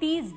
30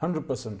100%।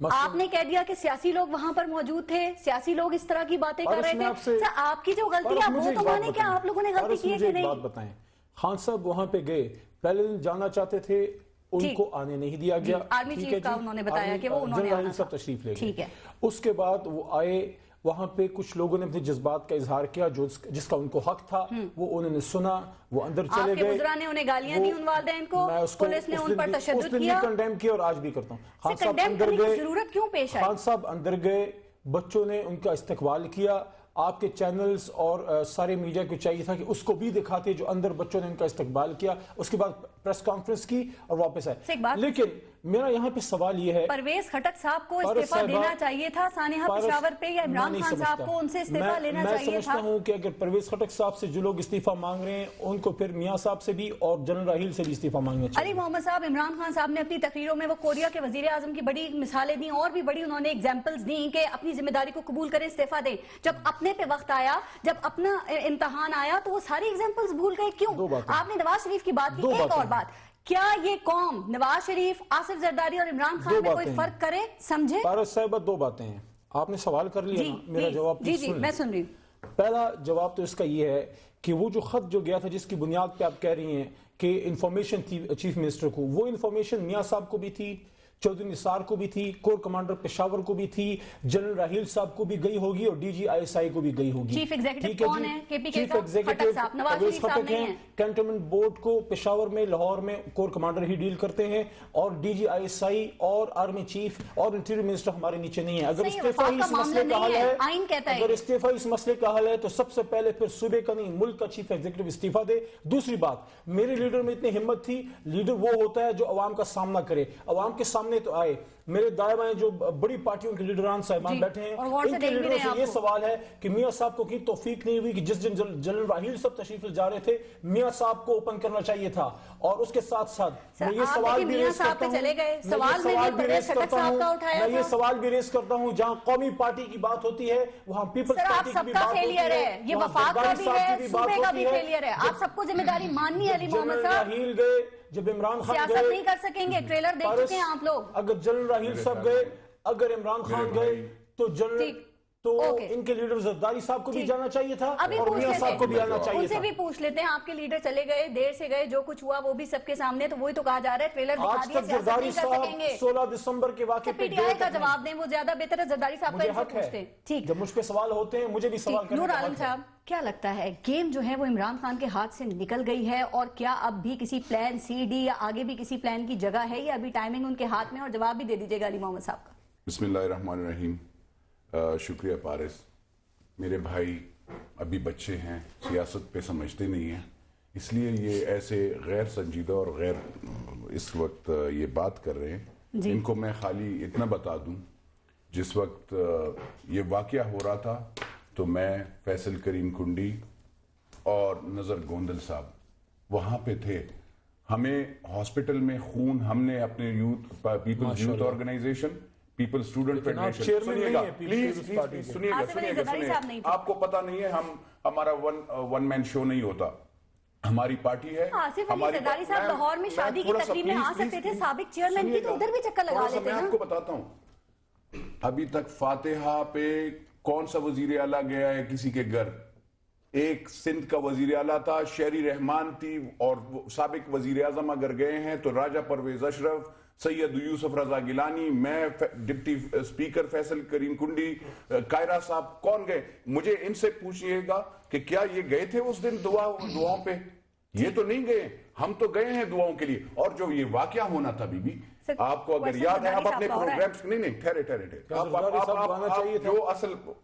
آپ نے کہہ دیا کہ سیاسی لوگ وہاں پر موجود تھے, سیاسی لوگ اس طرح کی باتیں کر رہے تھے. آپ کی جو غلطی ہے وہ تو مانے, کیا آپ لوگوں نے غلطی کی ہے کہ نہیں؟ بات بتائیں, خان صاحب وہاں پہ گئے, پہلے دن جانا چاہتے تھے, ان کو آنے نہیں دیا گیا. آرمی چیف کا انہوں نے بتایا کہ وہ انہوں نے آنا سب تشریف لے ٹھیک ہے. اس کے بعد وہ آئے, وہاں پہ کچھ لوگوں نے اپنے جذبات کا اظہار کیا, جس کا ان کو حق تھا, وہ انہوں نے سنا, وہ اندر چلے گئے. آپ کے وزراء نے انہیں گالیاں دی ان والدین کو, پولیس نے ان پر تشدد کیا. کنڈیم کیا اور آج بھی کرتا ہوں. خان صاحب اندر گئے, ضرورت کیوں پیش آئی؟ خان صاحب اندر گئے, بچوں نے ان کا استقبال کیا. آپ کے چینلز اور سارے میڈیا کو چاہیے تھا کہ اس کو بھی دکھاتے جو اندر بچوں نے ان کا استقبال کیا. اس کے بعد پریس کانفرنس کی اور واپس آئے. لیکن میرا یہاں پہ سوال یہ ہے, پرویز خٹک صاحب کو استعفیٰ دینا چاہیے تھا سانحہ پشاور پہ, یا عمران خان صاحب کو ان سے استعفیٰ لینا چاہیے تھا؟ میں سمجھتا ہوں کہ اگر پرویز خٹک صاحب سے جو لوگ استعفیٰ مانگ رہے ہیں, ان کو پھر میاں صاحب سے بھی اور جنرل راحیل سے بھی استعفیٰ مانگنا چاہیے. علی محمد صاحب, عمران خان صاحب نے اپنی تقریروں میں وہ کوریا کے وزیر اعظم کی بڑی مثالیں دیں, اور بھی بڑی انہوں نے ایگزامپلز دیں کہ اپنی ذمہ داری کو قبول کریں, استعفیٰ دیں. جب اپنے پہ وقت آیا, جب اپنا امتحان آیا, تو وہ ساری ایگزامپلز بھول گئے. کیوں؟ آپ نے نواز شریف کی بات کی. ایک اور بات, کیا یہ قوم نواز شریف, آصف زرداری اور عمران خان میں کوئی فرق کرے, سمجھے؟ پارس صاحبہ, دو باتیں ہیں. آپ نے سوال کر لیا, میرا جواب جی میں سن رہی ہوں. پہلا جواب تو اس کا یہ ہے کہ وہ جو خط جو گیا تھا, جس کی بنیاد پہ آپ کہہ رہی ہیں کہ انفارمیشن تھی چیف منسٹر کو, وہ انفارمیشن میاں صاحب کو بھی تھی, چودھری نثار کو بھی تھی, کور کمانڈر پشاور کو بھی تھی, جنرل راحیل صاحب کو بھی گئی ہوگی, اور D G I S I کو بھی گئی ہوگی. چیف ایگزیکٹو کون ہے کے پی کے کا؟ خٹک صاحب, نواز شریف صاحب نہیں ہیں. کینٹونمنٹ بورڈ کو پشاور میں, لاہور میں کور کمانڈر ہی ڈیل کرتے ہیں, اور D G I S I اور آرمی چیف اور انٹیریئر منسٹر ہمارے نیچے نہیں ہے. اگر استعفیٰ اس مسئلے کا حل ہے, اگر استعفیٰ اس مسئلے کا حل ہے, تو سب سے پہلے پھر صوبے کا نہیں ملک کا چیف ایگزیکٹو استعفیٰ دے. دوسری بات, میرے لیڈر میں اتنی ہمت تھی, لیڈر وہ ہوتا ہے جو عوام کا سامنا کرے, عوام کے سامنے تو آئے. میرے دائیں بائیں جو بڑی پارٹیوں کے لیڈران صاحبان بیٹھے ہیں, ان کے لیڈروں سے یہ سوال ہے کہ میاں صاحب کو کی توفیق نہیں ہوئی کہ جس دن جنرل راحیل صاحب تشریف لے جا رہے تھے, میاں صاحب کو اوپن کرنا چاہیے تھا. اور اس کے ساتھ ساتھ میں یہ سوال بھی ریز کرتا ہوں, میں یہ سوال بھی ریز کرتا ہوں, جہاں قومی پارٹی کی بات ہوتی ہے وہاں پیپلز پارٹی کی بھی بات ہوتی ہے, یہ وفاق کا بھی ہے, صوبے کا بھی فیلئر ہے. آپ سب کو ذمہ داری ماننی ہے. علی محمد صاحب, راحیل گئے, جب عمران خان گئے, سیاست نہیں کر سکیں گے, ٹریلر دیکھ چکے ہیں آپ لوگ. اگر جنرل راحیل صاحب گئے, اگر عمران خان گئے, تو ان کے لیڈر زرداری صاحب کو بھی جانا چاہیے تھا, اور میاں صاحب کو بھی آنا چاہیے تھا. ان سے بھی پوچھ لیتے ہیں, آپ کے لیڈر چلے گئے, دیر سے گئے, جو کچھ ہوا وہ بھی سب کے سامنے, تو وہی تو کہا جا رہا ہے ٹریلر دکھا دیا, سیاست نہیں کر سکیں گے. 16 دسمبر کے واقعے پی ٹی آئی کا جواب دیں, وہ زیادہ بہتر ہے. زرداری صاحب کا ان سے پوچھتے ہیں. ٹھیک, جب مجھ پہ سوال ہوتے ہیں, مجھے بھی سوال کرنے نور عالم صاحب, کیا لگتا ہے گیم جو ہے وہ عمران خان کے ہاتھ سے نکل گئی ہے, اور کیا اب بھی کسی پلان سی ڈی یا آگے بھی کسی پلان کی جگہ ہے, یا ابھی ٹائمنگ ان کے ہاتھ میں؟ اور جواب بھی دے دیجیے گا علی محمد صاحب کا. بسم اللہ الرحمن الرحیم. شکریہ پارس. میرے بھائی ابھی بچے ہیں, سیاست پہ سمجھتے نہیں ہیں, اس لیے یہ ایسے غیر سنجیدہ اور غیر اس وقت یہ بات کر رہے ہیں. ان کو میں خالی اتنا بتا دوں, جس وقت یہ واقعہ ہو رہا تھا تو میں, فیصل کریم کنڈی اور نظر گوندل صاحب وہاں پہ تھے. ہمیں ہاسپٹل میں خون, ہم نے اپنے youth, peoples youth organization, people student federation, سنیے گا پلیز, سنیے گا, آپ کو پتا نہیں ہے, ہمارا ون مین شو نہیں ہوتا, ہماری پارٹی ہے. آصف علی زرداری صاحب لاہور میں شادی کی تقریب میں آ سکتے تھے, سابق چیئرمین کی, تو ادھر بھی چکر لگا لیتے. میں آپ کو بتاتا ہوں, ابھی تک فاتحہ پہ کون سا وزیر اعلیٰ گیا ہے کسی کے گھر؟ ایک سندھ کا وزیر اعلیٰ تھا, شہری رحمان تھی, اور سابق وزیر اعظم اگر گئے ہیں تو راجہ پرویز اشرف, سید یوسف رضا گیلانی, میں, ڈپٹی اسپیکر فیصل کریم کنڈی, قائرہ صاحب, کون گئے؟ مجھے ان سے پوچھئے گا کہ کیا یہ گئے تھے اس دن دعاؤں پہ؟ یہ تو نہیں گئے, ہم تو گئے ہیں دعاؤں کے لیے. اور جو یہ واقعہ ہونا تھا بی بی, آپ کو اگر یاد ہے, آپ اپنے پروگرامز, نہیں ٹھہرے, آپ جو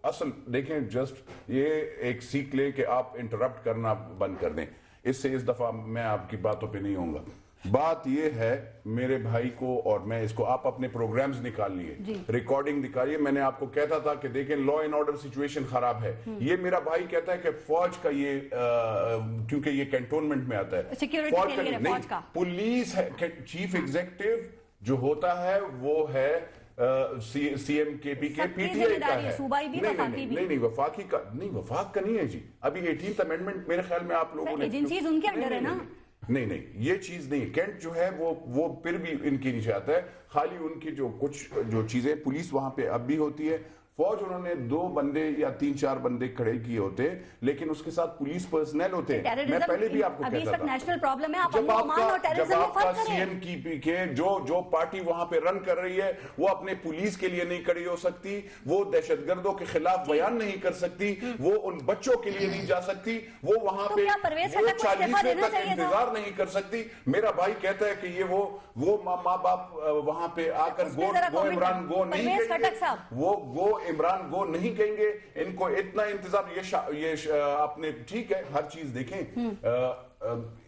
اصل دیکھیں, جسٹ یہ ایک سیکھ لے کہ آپ انٹرپٹ کرنا بند کر دیں. اس دفعہ میں آپ کی باتوں پہ نہیں ہوں گا. بات یہ ہے میرے بھائی کو, اور میں اس کو, آپ اپنے پروگرامز نکال لیے, ریکارڈنگ دکھائیے. میں نے آپ کو کہتا تھا کہ دیکھیں لا اینڈ آرڈر سچویشن خراب ہے. یہ میرا بھائی کہتا ہے کہ فوج کا یہ, کیونکہ یہ کینٹونمنٹ میں آتا ہے, فوج کا نہیں, پولیس ہے. چیف ایگزیکٹو جو ہوتا ہے وہ ہے سی ایم کے پی کے, پی ٹی آئی کا ہے. نہیں, وفاقی کا نہیں, وفاق کا نہیں ہے جی. ابھی 18th امینڈمنٹ میرے خیال میں آپ لوگوں نے, ایجنسیز ان کے انڈر ہے نا. نہیں یہ چیز نہیں. کینٹ جو ہے وہ پھر بھی ان کے نیچے آتا ہے. خالی ان کی جو چیزیں پولیس وہاں پہ اب بھی ہوتی ہے. فوج انہوں نے 2 بندے یا 3-4 بندے کھڑے کیے ہوتے لیکن اس کے ساتھ پولیس پرسنل ہوتے ہیں. میں پہلے بھی آپ کو کہتا تھا نیشنل پرابلم ہے. آپ جب امن اور ٹیررزم میں آپ کا فرق سی کریں. ایم کی پی کے جو پارٹی وہاں پہ رن کر رہی ہے وہ اپنے پولیس کے لیے نہیں کھڑی ہو سکتی, وہ دہشت گردوں کے خلاف بیان نہیں کر سکتی, وہ ان بچوں کے لیے نہیں جا سکتی, وہ وہاں پہ 40ویں تک انتظار نہیں کر سکتی. میرا بھائی کہتا ہے کہ یہ وہ ماں باپ وہاں پہ آ کر گو عمران گو نہیں کہیں گے, وہ گو عمران گو نہیں کہیں گے. ان کو اتنا انتظار, یہ آپ نے ٹھیک ہے ہر چیز دیکھیں.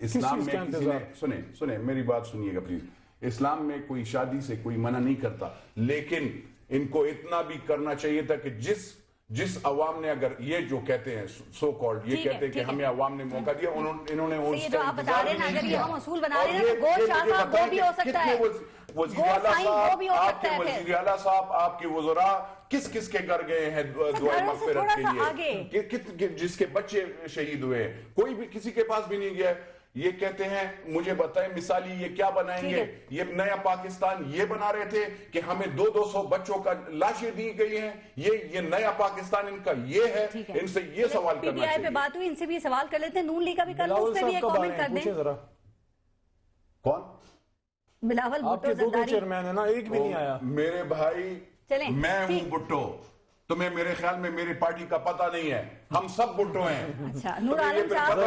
اسلام میں کسی نے سنیں میری بات سنیے گا پلیز. اسلام میں کوئی شادی سے کوئی منع نہیں کرتا, لیکن ان کو اتنا بھی کرنا چاہیے تھا کہ جس عوام نے اگر یہ جو کہتے ہیں سو کالڈ یہ کہتے ہیں کہ ہمیں عوام نے موقع دیا, انہوں نے اس کا انتظار بھی نہیں کیا. وزیر اعلیٰ صاحب, آپ کے وزیر اعلیٰ صاحب, آپ کے وزراء کس کے گھر گئے ہیں دعائے مغفرت کے لیے, جس کے بچے شہید ہوئے ہیں, کوئی بھی کسی کے پاس بھی نہیں گیا. یہ کہتے ہیں مجھے بتائیں مثالی یہ کیا بنائیں گے, یہ نیا پاکستان یہ بنا رہے تھے کہ ہمیں 200 بچوں کا لاشیں دی گئی ہیں, یہ نیا پاکستان ان کا یہ ہے. ان سے یہ سوال کرنا چاہیے. پہ بات ہوئی, ان سے بھی سوال کر لیتے ہیں. نون لیگ کا بھی کر لیں, اس پہ بھی ایک کامنٹ کر دیں. کون بلاول بھٹو زرداری چیئرمین ہے نا, ایک بھی نہیں آیا. میرے بھائی میں ہوں بھٹو, تمہیں میرے خیال میں میری پارٹی کا پتہ نہیں ہے, ہم سب بھٹو ہیں. اچھا نور عالم صاحب,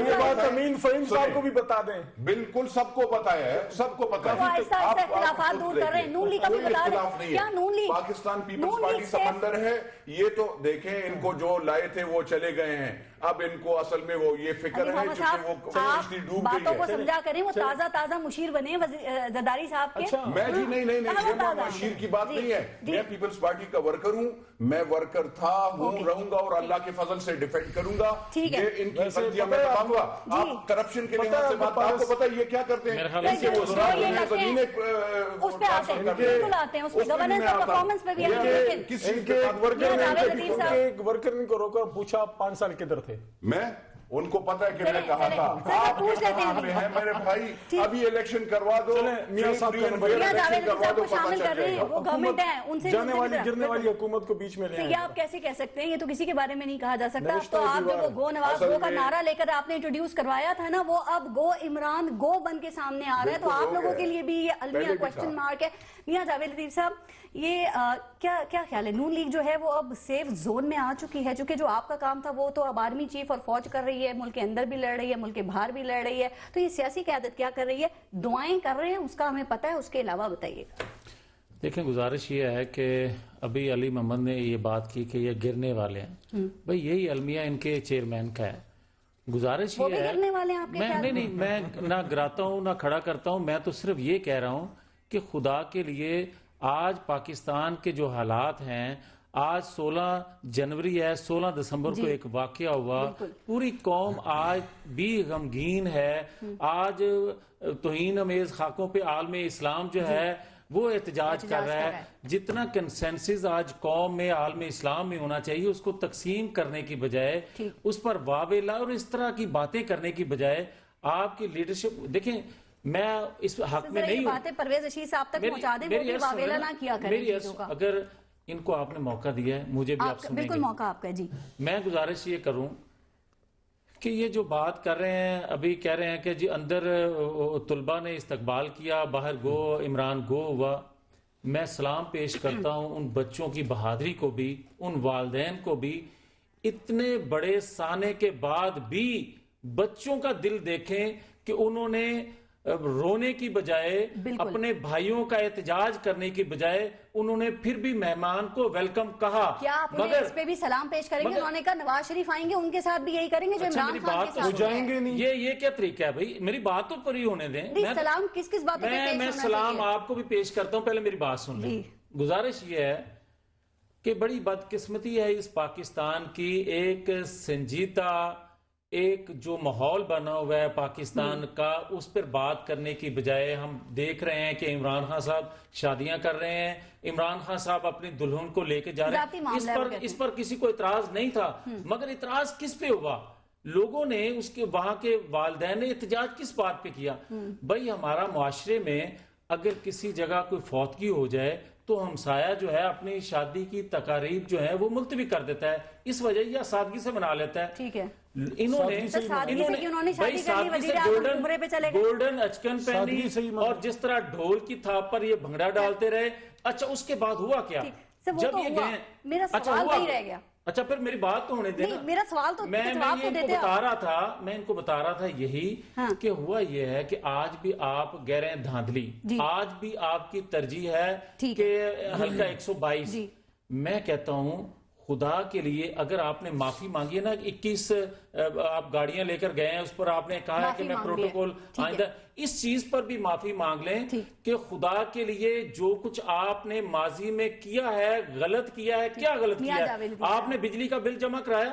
یہ بات امین فہیم صاحب کو بھی بتا دیں. بالکل سب کو پتا ہے, سب کو پتا ہے. اختلافات دور کر رہے ہیں. نون لیگ کا بھی بتا دیں. کیا نون لیگ پاکستان پیپلز پارٹی سمندر ہے یہ تو دیکھیں. ان کو جو لائے تھے وہ چلے گئے ہیں, اب ان کو اصل میں وہ یہ فکر ہے کہ وہ کشتی ڈوب گئی ہے. باتوں کو سمجھا کریں, وہ تازہ مشیر بنے زرداری صاحب کے. میں جی نہیں یہ مشیر کی بات نہیں ہے. میں پیپلز پارٹی کا ورکر ہوں, میں ورکر تھا ہوں, رہوں گا اور اللہ کے فضل سے ڈیفینڈ کروں گا. یہ ان کی غلطیاں میں بتاؤں گا. آپ کرپشن کے لحاظ سے بات, آپ کو پتا ہے یہ کیا کرتے ہیں, اس پہ آتے ہیں, بالکل آتے ہیں, اس پہ گورننس اور پرفارمنس پہ بھی ایک ورکر ان کو روکا, پوچھا 5 سال کدھر تھے. میں ان کو پتا ہے کہ میں کہا تھا آپ کہاں پہ ہیں میرے بھائی, ابھی الیکشن کروا دو, میاں صاحب کو شامل کر رہے ہیں, وہ گورنمنٹ ہے, ان سے جانے والی گرنے والی حکومت کو بیچ میں لے آئے. یہ آپ کیسے کہہ سکتے ہیں, یہ تو کسی کے بارے میں نہیں کہا جا سکتا. تو آپ جو گو نواز گو کا نعرہ لے کر آپ نے انٹروڈیوس کروایا تھا نا, وہ اب گو عمران گو بن کے سامنے آ رہا ہے. تو آپ لوگوں کے لیے بھی یہ المیہ کوسچن مارک ہے. میاں جاوید لطیف صاحب, یہ کیا خیال ہے, نون لیگ جو ہے وہ اب سیف زون میں آ چکی ہے, چونکہ جو آپ کا کام تھا وہ تو اب آرمی چیف اور فوج کر رہی ہے, ملک کے اندر بھی لڑ رہی ہے, ملک کے باہر بھی لڑ رہی ہے, تو یہ سیاسی قیادت کیا کر رہی ہے, دعائیں کر رہے ہیں, اس کا ہمیں پتہ ہے, اس کے علاوہ بتائیے. دیکھیں گزارش یہ ہے کہ ابھی علی محمد نے یہ بات کی کہ یہ گرنے والے ہیں, بھئی یہی المیہ ان کے چیئرمین کا ہے. گزارش یہ ہے, نہیں میں نہ گراتا ہوں نہ کھڑا کرتا ہوں, میں تو صرف یہ کہہ رہا ہوں کہ خدا کے لیے آج پاکستان کے جو حالات ہیں, آج 16 جنوری ہے, 16 دسمبر کو ایک واقعہ ہوا, پوری قوم آج بھی غمگین ہے. آج توہین امیز خاکوں پہ عالم اسلام جو ہے وہ احتجاج کر رہا ہے. جتنا کنسنسس آج قوم میں عالم اسلام میں ہونا چاہیے, اس کو تقسیم کرنے کی بجائے, اس پر واویلا اور اس طرح کی باتیں کرنے کی بجائے, آپ کی لیڈرشپ دیکھیں. میں اس حق میں نہیں ہوں, پرویز رشید صاحب تک پہنچا دیں, وہ بھی واویلا نہ کیا کریں. اگر ان کو آپ نے موقع دیا ہے, مجھے بھی آپ سنیں گے, بالکل موقع آپ کا. جی میں گزارش یہ کروں کہ یہ جو بات کر رہے ہیں, ابھی کہہ رہے ہیں کہ جی اندر طلبہ نے استقبال کیا, باہر گو عمران گو ہوا. میں سلام پیش کرتا ہوں ان بچوں کی بہادری کو بھی, ان والدین کو بھی. اتنے بڑے سانے کے بعد بھی بچوں کا دل دیکھیں کہ انہوں نے رونے کی بجائے, اپنے بھائیوں کا احتجاج کرنے کی بجائے, انہوں نے پھر بھی مہمان کو ویلکم کہا. کیا آپ اس پہ بھی سلام پیش کریں گے؟ انہوں نے کہا نواز شریف آئیں گے, ان کے ساتھ بھی یہی کریں گے جو عمران خان کے ساتھ جائیں گے. نہیں, یہ کیا طریقہ ہے بھائی, میری بات تو پوری ہونے دیں. سلام کس باتوں پہ پیش ہونا چاہیے؟ میں سلام آپ کو بھی پیش کرتا ہوں, پہلے میری بات سن لیں. گزارش یہ ہے کہ بڑی بدقسمتی ہے اس پاکستان کی, ایک سنجیدہ ایک جو ماحول بنا ہوا ہے پاکستان کا, اس پر بات کرنے کی بجائے ہم دیکھ رہے ہیں کہ عمران خان صاحب شادیاں کر رہے ہیں, عمران خان صاحب اپنی دلہن کو لے کے جا رہے ہیں. اس پر کسی کو اعتراض نہیں تھا, مگر اعتراض کس پہ ہوا؟ لوگوں نے اس کے وہاں کے والدین نے احتجاج کس بات پہ کیا؟ بھائی ہمارا معاشرے میں اگر کسی جگہ کوئی فوتگی ہو جائے تو ہمسایہ جو ہے اپنی شادی کی تقاریب جو ہے وہ ملتوی کر دیتا ہے، اس وجہ یا سادگی سے منا لیتا ہے. ٹھیک ہے، انہوں نے گولڈن اچکن پہنی اور جس طرح ڈھول کی تھاپ پر یہ بھنگڑا ڈالتے رہے. اچھا اس کے بعد ہوا کیا؟ جب یہ گئے، میرا سوال نہیں رہ گیا. اچھا پھر میری بات تو ہونے دینا. میرا سوال تو میں ان کو بتا رہا تھا یہی کہ ہوا یہ ہے کہ آج بھی آپ کہہ رہے ہیں دھاندلی، آج بھی آپ کی ترجیح ہے کہ حلقہ 122. میں کہتا ہوں خدا کے لیے اگر آپ نے معافی مانگی ہے نا، 21 آپ گاڑیاں لے کر گئے ہیں، اس پر آپ نے کہا ہے کہ میں پروٹوکول آئندہ اس چیز پر بھی معافی مانگ لیں کہ خدا کے لیے جو کچھ آپ نے ماضی میں کیا ہے، غلط کیا ہے. کیا غلط کیا ہے؟ آپ نے بجلی کا بل جمع کرایا،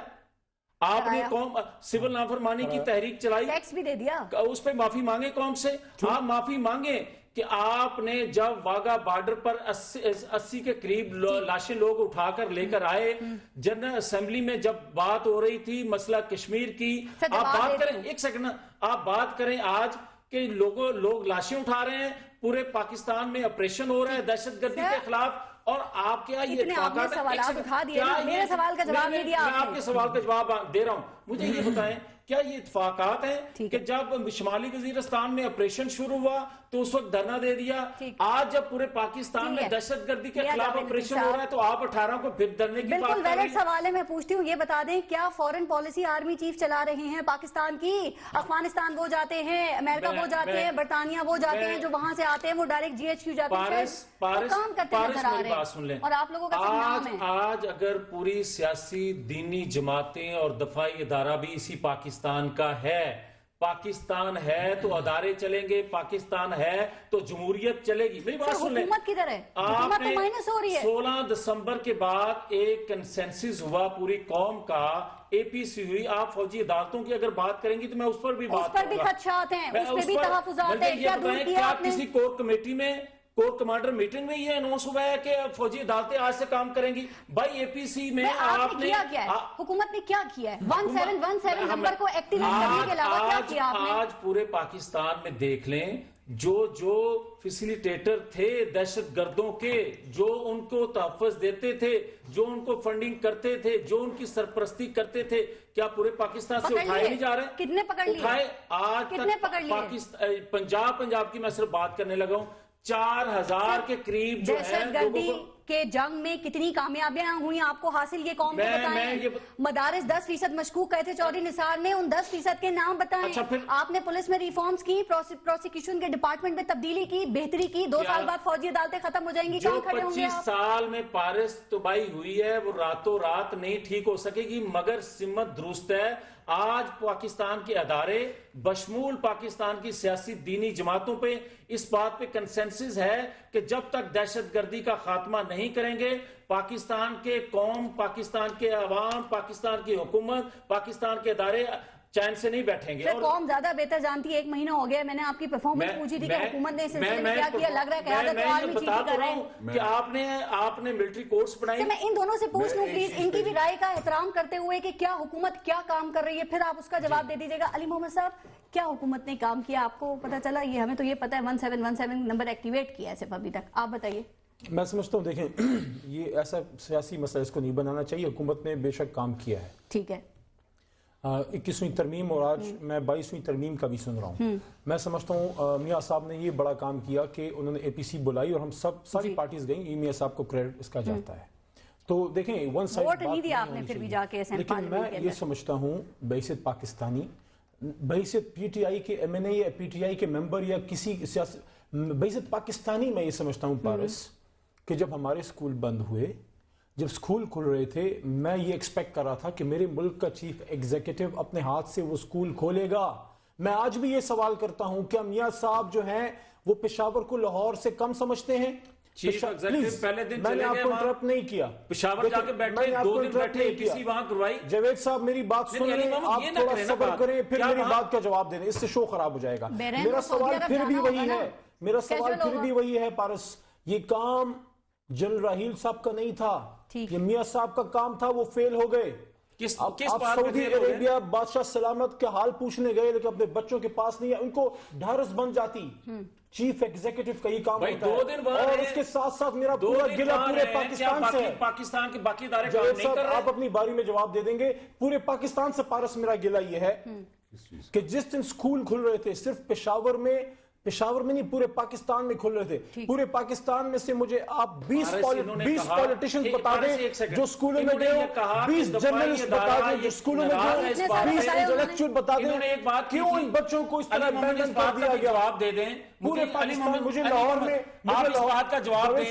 آپ نے قوم سول نافرمانی کی تحریک چلائی، ٹیکس بھی دے دیا، اس پہ معافی مانگے قوم سے. آپ معافی مانگے کہ آپ نے جب واگا بارڈر پر 80 کے قریب لاشیں لوگ اٹھا کر لے کر آئے، جنرل اسمبلی میں جب بات ہو رہی تھی مسئلہ کشمیر کی، آپ بات کریں، ایک سیکنڈ، آپ بات کریں آج کہ لوگ لاشیں اٹھا رہے ہیں، پورے پاکستان میں آپریشن ہو رہا ہے دہشت گردی کے خلاف، اور آپ کیا یہ سوالات اٹھا دیے، میرے سوال کا جواب نہیں دیا. میں آپ کے سوال کا جواب دے رہا ہوں. مجھے یہ بتائیں کیا یہ اتفاقات ہیں کہ جب شمالی وزیرستان میں آپریشن شروع ہوا تو اس وقت دھرنا دے دیا، آج جب پورے پاکستان میں دہشت گردی کے خلاف آپریشن ہو رہا ہے تو آپ 18 کو پھر دھرنے کی بات کر رہے ہیں؟ بالکل ویلڈ سوال ہے. میں پوچھتی ہوں، یہ بتا دیں کیا فورن پالیسی آرمی چیف چلا رہے ہیں پاکستان کی؟ افغانستان وہ جاتے ہیں، امریکہ وہ جاتے ہیں، برطانیہ وہ جاتے ہیں، جو وہاں سے آتے ہیں وہ ڈائریکٹ GHQ جاتے ہیں، کام کرتے نظر آ رہے ہیں اور آپ لوگوں کا سنام ہے. آج اگر پوری سیاسی دینی جماعتیں اور دفاعی ادارہ بھی اسی پاکستان کا ہے، پاکستان ہے تو ادارے چلیں گے، پاکستان ہے تو جمہوریت چلے گی. میری بات سن لیں، حکومت کدھر ہے؟ حکومت تو مائنس ہو رہی ہے. 16 دسمبر کے بعد ایک کنسنسس ہوا پوری قوم کا، APC ہوئی. آپ فوجی عدالتوں کی اگر بات کریں گی تو میں اس پر بھی بات کروں گا. اس پر بھی خدشات ہیں، اس پہ بھی تحفظات ہیں. کیا دور کیا آپ نے؟ کسی کور کمیٹی میں، کور کمانڈر میٹنگ میں یہ اناؤنس ہوا ہے کہ فوجی عدالتیں آج سے کام کریں گی؟ بھائی APC میں آپ نے کیا ہے؟ حکومت نے کیا کیا ہے؟ 1717 نمبر کو ایکٹیویٹ کرنے کے علاوہ کیا کیا آپ نے؟ آج پورے پاکستان میں دیکھ لیں جو فیسیلیٹیٹر تھے دہشت گردوں کے، جو ان کو تحفظ دیتے تھے، جو ان کو فنڈنگ کرتے تھے، جو ان کی سرپرستی کرتے تھے، کیا پورے پاکستان سے اٹھائے نہیں جا رہے؟ کتنے پکڑ لیے؟ اٹھائے آج تک پنجاب کی میں صرف بات کرنے لگا ہوں، 4000 کے قریب جو ہے دہشت گردی کے جنگ میں کتنی کامیابیاں ہوئی آپ کو حاصل، یہ قوم کو بتائیں. مدارس 10% مشکوک کہے تھے چودھری نثار نے، ان 10% کے نام بتائیں. آپ نے پولیس میں ریفارمز کی، پروسیکیوشن کے ڈپارٹمنٹ میں تبدیلی کی، بہتری کی. 2 سال بعد فوجی عدالتیں ختم ہو جائیں گی، کہاں کھڑے ہوں گے آپ؟ 25 سال میں پارس تباہی ہوئی ہے، وہ راتوں رات نہیں ٹھیک ہو سکے گی، مگر سمت درست ہے. آج پاکستان کے ادارے بشمول پاکستان کی سیاسی دینی جماعتوں پہ اس بات پہ کنسنسس ہے کہ جب تک دہشت گردی کا خاتمہ نہیں کریں گے، پاکستان کے قوم، پاکستان کے عوام، پاکستان کی حکومت، پاکستان کے ادارے چین سے نہیں بیٹھیں گے. قوم زیادہ بہتر جانتی ہے. 1 مہینہ ہو گیا، میں نے آپ کی پرفارمنس پوچھی تھی کہ حکومت نے اس سلسلے میں کیا کیا. لگ رہا ہے قیادت عالمی چیز کر رہے ہیں کہ آپ نے ملٹری کورس بنائی. میں ان دونوں سے پوچھ لوں پلیز، ان کی بھی رائے کا احترام کرتے ہوئے کہ کیا حکومت کیا کام کر رہی ہے، پھر آپ اس کا جواب دے دیجیے گا. علی محمد صاحب، کیا حکومت نے کام کیا؟ آپ کو پتہ چلا؟ یہ ہمیں تو یہ پتہ ہے 1717 نمبر ایکٹیویٹ کیا ہے صرف ابھی تک. آپ بتائیے. میں سمجھتا ہوں دیکھیں یہ ایسا سیاسی مسئلہ اس کو نہیں بنانا چاہیے. حکومت نے بے شک کام کیا ہے، ٹھیک ہے. 21ویں ترمیم اور آج میں 22ویں ترمیم کا بھی سن رہا ہوں. میں سمجھتا ہوں میاں صاحب نے یہ بڑا کام کیا کہ انہوں نے APC بلائی اور ہم ساری پارٹیز گئیں. یہ میاں صاحب کو کریڈٹ اس کا جاتا ہے. تو دیکھیں ون سائڈ ووٹ نہیں دیا آپ نے پھر بھی جا کے، لیکن میں یہ سمجھتا ہوں بحیثیت پاکستانی، بحیثیت PTI کے MNA یا PTI کے ممبر یا کسی بحیثیت پاکستانی، میں یہ سمجھتا ہوں پارس کہ جب ہمارے سکول بند ہوئے، جب سکول کھل رہے تھے، میں یہ ایکسپیکٹ کر رہا تھا کہ میرے ملک کا چیف ایگزیکٹو اپنے ہاتھ سے وہ سکول کھولے گا. میں آج بھی یہ سوال کرتا ہوں، کیا میاں صاحب جو ہیں وہ پشاور کو لاہور سے کم سمجھتے ہیں؟ چیف ایگزیکٹو پہلے دن میں نے آپ کو انٹرپٹ نہیں کیا. پشاور جا کے بیٹھے 2 دن بیٹھے، کسی وہاں کروائی. جاوید صاحب میری بات سن لیں، آپ تھوڑا صبر کریں، پھر میری بات کا جواب دیں. اس سے شو خراب ہو جائے گا. میرا سوال پھر بھی وہی ہے، میرا سوال پھر بھی وہی ہے پارس. یہ کام جنرل راحیل صاحب کا نہیں تھا، یہ میاں صاحب کا کام تھا، وہ فیل ہو گئے. آپ سعودی عربیہ بادشاہ سلامت کا حال پوچھنے گئے لیکن اپنے بچوں کے پاس نہیں ہے، ان کو ڈھارس بن جاتی، چیف ایگزیکٹو کا یہ کام ہوتا ہے، اور اس کے ساتھ ساتھ میرا پورا گلہ پورے پاکستان سے ہے۔ پاکستان کے باقی ادارے جاوید صاحب آپ اپنی باری میں جواب دے دیں گے، پورے پاکستان سے پارس میرا گلہ یہ ہے کہ جس دن سکول کھل رہے تھے صرف پشاور میں نہیں پورے پاکستان میں کھل رہے تھے، پورے پاکستان میں سے مجھے آپ 20 پولیٹیشنز بتا دیں جو سکولوں میں گئے ہو، 20 جرنلسٹ بتا دیں جو سکولوں میں گئے ہو، 20 انٹلیکچوئل بتا دیں کیوں ان بچوں کو اس طرح ابینڈن کر دیا گیا۔ جواب دے دیں پورے پاکستان، مجھے لاہور میں آپ اس بات کا جواب دیں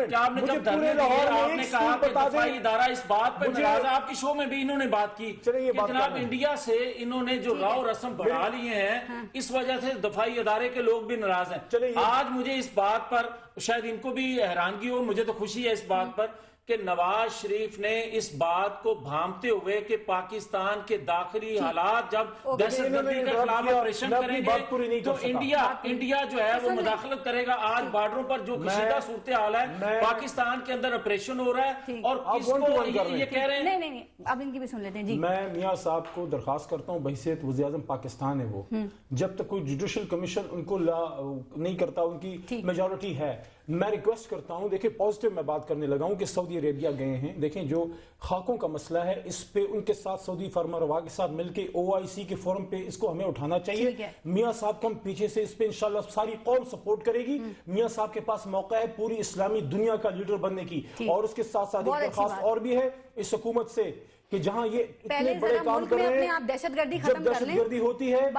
کہ آپ نے جب دھرنے دیے آپ نے کہا کہ دفاعی ادارہ اس بات پہ ناراض ہے، آپ کی شو میں بھی انہوں نے بات کی کہ جناب انڈیا سے انہوں نے جو راؤ رسم بڑھا لیے ہیں اس وجہ سے دفاعی ادارے کے لوگ بھی ناراض ہیں۔ آج مجھے اس بات پر شاید ان کو بھی حیرانگی ہو، مجھے تو خوشی ہے اس بات پر کہ نواز شریف نے اس بات کو بھانپتے ہوئے کہ پاکستان کے داخلی حالات جب دہشت گردی کے خلاف آپریشن کریں گے تو انڈیا جو ہے وہ مداخلت کرے گا۔ آج بارڈروں پر جو کشیدہ صورتحال ہے، پاکستان کے اندر آپریشن ہو رہا ہے اور کس کو یہ کہہ رہے ہیں؟ نہیں اب ان کی بھی سن لیتے ہیں جی۔ میں میاں صاحب کو درخواست کرتا ہوں، بحیثیت وزیر اعظم پاکستان ہے وہ، جب تک کوئی جوڈیشل کمیشن ان کو نہیں کرتا، ان کی میجورٹی ہے، میں ریکویسٹ کرتا ہوں، دیکھیں پازیٹیو میں بات کرنے لگا ہوں کہ سعودی عربیہ گئے ہیں، دیکھیں جو خاکوں کا مسئلہ ہے اس پہ ان کے ساتھ سعودی فرما روا کے ساتھ مل کے OIC کے فورم پہ اس کو ہمیں اٹھانا چاہیے۔ میاں صاحب کو ہم پیچھے سے اس پہ انشاءاللہ ساری قوم سپورٹ کرے گی۔ میاں صاحب کے پاس موقع ہے پوری اسلامی دنیا کا لیڈر بننے کی، اور اس کے ساتھ ساتھ ایک درخواست اور بھی ہے اس حکومت سے کہ جہاں یہ اتنے بڑے کام کر رہے ہیں، دہشت گردی جب دہشت گردی ہوتی ہے،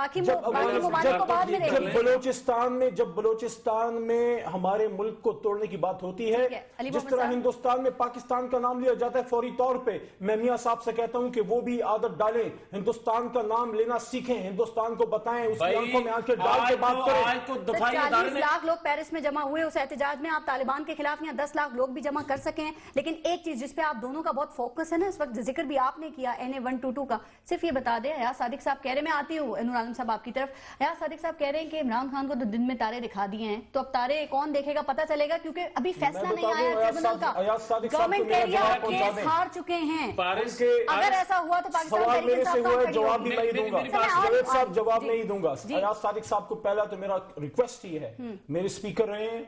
جب بلوچستان میں ہمارے ملک کو توڑنے کی بات ہوتی ہے، جس طرح ہندوستان میں پاکستان کا نام لیا جاتا ہے فوری طور پہ، میں میاں صاحب سے کہتا ہوں کہ وہ بھی عادت ڈالیں، ہندوستان کا نام لینا سیکھیں، ہندوستان کو بتائیں، اس کی آنکھوں میں آنکھیں ڈال کے بات کریں۔ 40 لاکھ لوگ پیرس میں جمع ہوئے اس احتجاج میں، آپ طالبان کے خلاف یہاں 10 لاکھ لوگ بھی جمع کر سکیں، لیکن ایک چیز جس پہ آپ دونوں کا بہت فوکس ہے نا اس وقت، ذکر بھی آپ نے کیا NA 122 کا، صرف یہ بتا دیں، ایاز صادق صاحب کہہ رہے ہیں، میں آتی ہوں نور عالم صاحب آپ کی طرف، ایاز صادق صاحب کہہ رہے ہیں کہ عمران خان کو تو دن میں تارے دکھا دیے ہیں، تو اب تارے کون دیکھے گا پتہ چلے گا، کیونکہ ابھی فیصلہ نہیں آیا ٹریبونل کا، گورنمنٹ کہہ رہی ہے کیس ہار چکے ہیں، اگر ایسا ہوا تو پاکستان سوال میرے سے ہوا ہے، جواب بھی نہیں دوں گا، جاوید صاحب جواب نہیں دوں گا۔ ایاز صادق صاحب کو پہلا تو میرا ریکویسٹ ہی ہے، میرے اسپیکر رہے ہیں،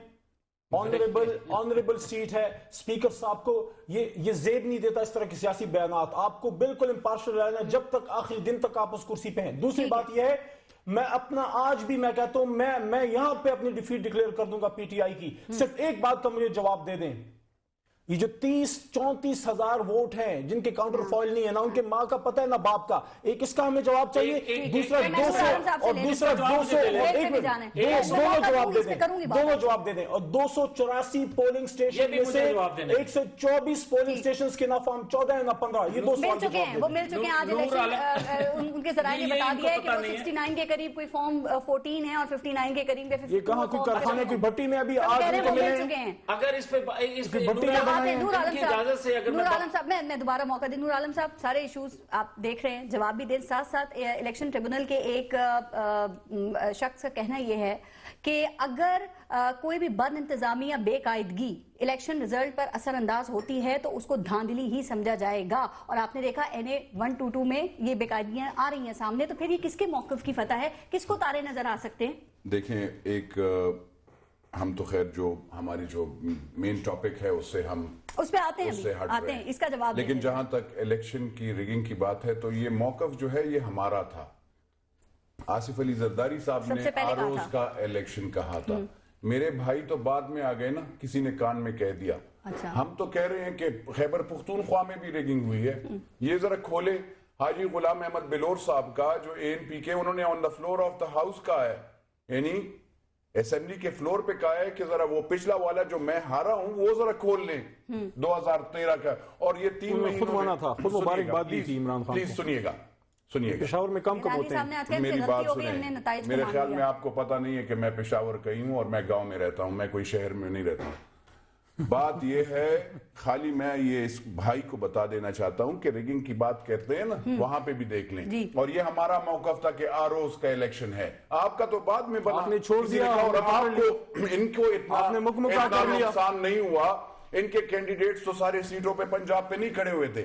آنریبل سیٹ ہے، اسپیکر صاحب کو یہ زیب نہیں دیتا اس طرح کی سیاسی بیانات، آپ کو بالکل امپارشل رہنا جب تک آخری دن تک آپ اس کرسی پہ ہیں۔ دوسری بات یہ ہے، میں اپنا آج بھی میں کہتا ہوں میں یہاں پہ اپنی ڈیفیٹ ڈکلیئر کر دوں گا PTI کی، صرف ایک بات کا مجھے جواب دے دیں، یہ جو 30-34 ہزار ووٹ ہیں جن کے کاؤنٹر فائل نہیں ہے، نہ ان کے ماں کا پتہ ہے نہ باپ کا، ایک اس کا ہمیں جواب چاہیے، دوسرا 200 اور دوسرا 200 دونوں جواب دے دیں، دونوں جواب دے دیں، اور 284 پولنگ سٹیشن میں سے 124 پولنگ سٹیشنز کے نہ فارم 14 ہے نہ 15، یہ دو سوال کے جواب وہ مل چکے ہیں۔ آج الیکشن ان کے ذرائع نے بتا دیا ہے کہ وہ 69 کے قریب کوئی فارم 14 ہے اور 59 کے قریب 52، یہ کہاں کوئی کارخانے کوئی بھٹی میں ابھی آج وہ مل چکے ہیں۔ اگر اس پہ نور عالم صاحب میں دوبارہ موقع دیں، نور عالم صاحب سارے ایشوز آپ دیکھ رہے ہیں، جواب بھی دیں، ساتھ ساتھ الیکشن ٹریبونل کے ایک شخص کا کہنا یہ ہے کہ اگر کوئی بھی بد انتظامی یا بے قاعدگی الیکشن رزلٹ پر اثر انداز ہوتی ہے تو اس کو دھاندلی ہی سمجھا جائے گا، اور آپ نے دیکھا NA 122 میں یہ بے قاعدگیاں آ رہی ہیں سامنے، تو پھر یہ کس کے موقف کی فتح ہے، کس کو تارے نظر آ سکتے ہیں؟ دیکھیں، ایک ہم تو خیر جو ہماری جو مین ٹاپک ہے اس سے ہم اس پہ آتے ہیں اس کا جواب، لیکن جہاں تک الیکشن کی ریگنگ کی بات ہے تو یہ موقف جو ہے یہ ہمارا تھا، آصف علی زرداری صاحب نے آروز کا الیکشن کہا تھا، میرے بھائی تو بعد میں آ گئے نا، کسی نے کان میں کہہ دیا، ہم تو کہہ رہے ہیں کہ خیبر پختونخوا میں بھی ریگنگ ہوئی ہے، یہ ذرا کھولے، حاجی غلام احمد بلور صاحب کا جو ANP کے انہوں نے on the floor of the house کہا ہے، یعنی اسمبلی کے فلور پہ کہا ہے کہ ذرا وہ پچھلا والا جو میں ہارا ہوں وہ ذرا کھول لیں 2013 کا، اور یہ 3 مہینوں تھا، خود مبارکباد دی تھی عمران خان، پلیز سنیے گا پشاور میں کم ہوتے ہیں، میری بات سنیں، میرے خیال میں آپ کو پتا نہیں ہے کہ میں پشاور کا ہی ہوں اور میں گاؤں میں رہتا ہوں، میں کوئی شہر میں نہیں رہتا ہوں، بات یہ ہے، خالی میں یہ اس بھائی کو بتا دینا چاہتا ہوں کہ ریگنگ کی بات کہتے ہیں نا، وہاں پہ بھی دیکھ لیں، اور یہ ہمارا موقف تھا کہ آروز کا الیکشن ہے، آپ کا تو بعد میں بنا، آپ نے چھوڑ دیا، اور آپ کو ان کو اتنا نقصان نہیں ہوا، ان کے کینڈیڈیٹس تو سارے سیٹوں پہ پنجاب پہ نہیں کھڑے ہوئے تھے،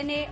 NA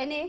NA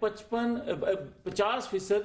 50%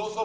200